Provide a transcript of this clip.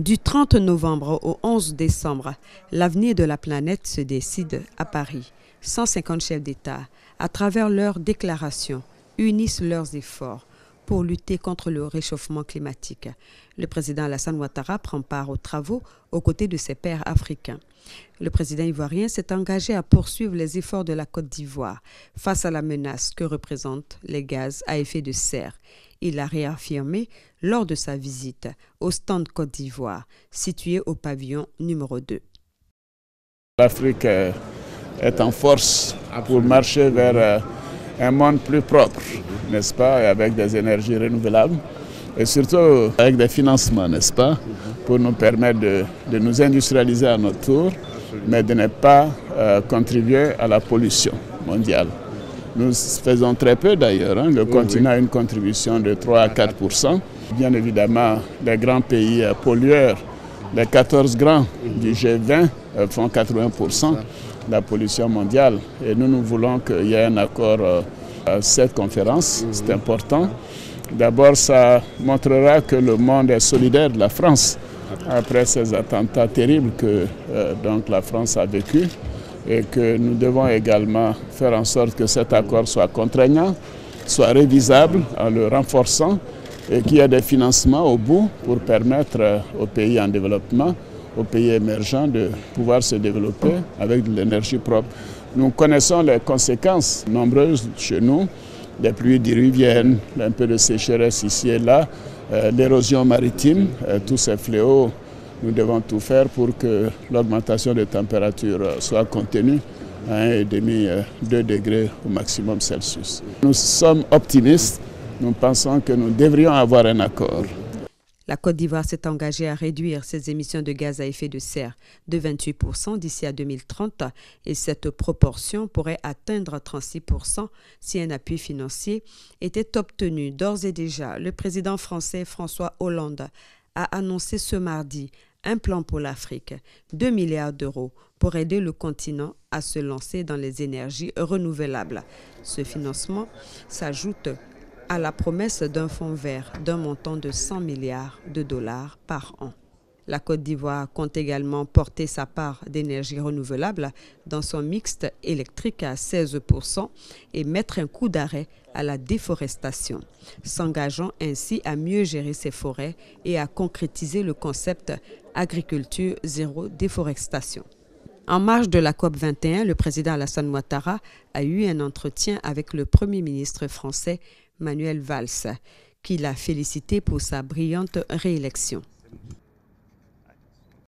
Du 30 novembre au 11 décembre, l'avenir de la planète se décide à Paris. 150 chefs d'État, à travers leurs déclarations, unissent leurs efforts pour lutter contre le réchauffement climatique. Le président Alassane Ouattara prend part aux travaux aux côtés de ses pairs africains. Le président ivoirien s'est engagé à poursuivre les efforts de la Côte d'Ivoire face à la menace que représentent les gaz à effet de serre. Il l'a réaffirmé lors de sa visite au stand Côte d'Ivoire, situé au pavillon numéro 2. L'Afrique est en force pour marcher vers un monde plus propre, n'est-ce pas, et avec des énergies renouvelables, et surtout avec des financements, n'est-ce pas, pour nous permettre de nous industrialiser à notre tour, mais de ne pas contribuer à la pollution mondiale. Nous faisons très peu d'ailleurs, hein. Le continent a une contribution de 3 à 4%. Bien évidemment, les grands pays pollueurs, les 14 grands du G20 font 80% de la pollution mondiale. Et nous voulons qu'il y ait un accord à cette conférence, c'est important. D'abord, ça montrera que le monde est solidaire de la France après ces attentats terribles que donc la France a vécu. Et que nous devons également faire en sorte que cet accord soit contraignant, soit révisable en le renforçant et qu'il y ait des financements au bout pour permettre aux pays en développement, aux pays émergents de pouvoir se développer avec de l'énergie propre. Nous connaissons les conséquences nombreuses chez nous, des pluies diluviennes, un peu de sécheresse ici et là, l'érosion maritime, tous ces fléaux. Nous devons tout faire pour que l'augmentation de température soit contenue à 1,5-2 degrés au maximum Celsius. Nous sommes optimistes, nous pensons que nous devrions avoir un accord. La Côte d'Ivoire s'est engagée à réduire ses émissions de gaz à effet de serre de 28% d'ici à 2030 et cette proportion pourrait atteindre 36% si un appui financier était obtenu. D'ores et déjà, le président français François Hollande a annoncé ce mardi un plan pour l'Afrique, 2 milliards d'euros pour aider le continent à se lancer dans les énergies renouvelables. Ce financement s'ajoute à la promesse d'un fonds vert d'un montant de 100 milliards de dollars par an. La Côte d'Ivoire compte également porter sa part d'énergie renouvelable dans son mixte électrique à 16% et mettre un coup d'arrêt à la déforestation, s'engageant ainsi à mieux gérer ses forêts et à concrétiser le concept agriculture zéro déforestation. En marge de la COP21, le président Alassane Ouattara a eu un entretien avec le Premier ministre français Manuel Valls, qui l'a félicité pour sa brillante réélection.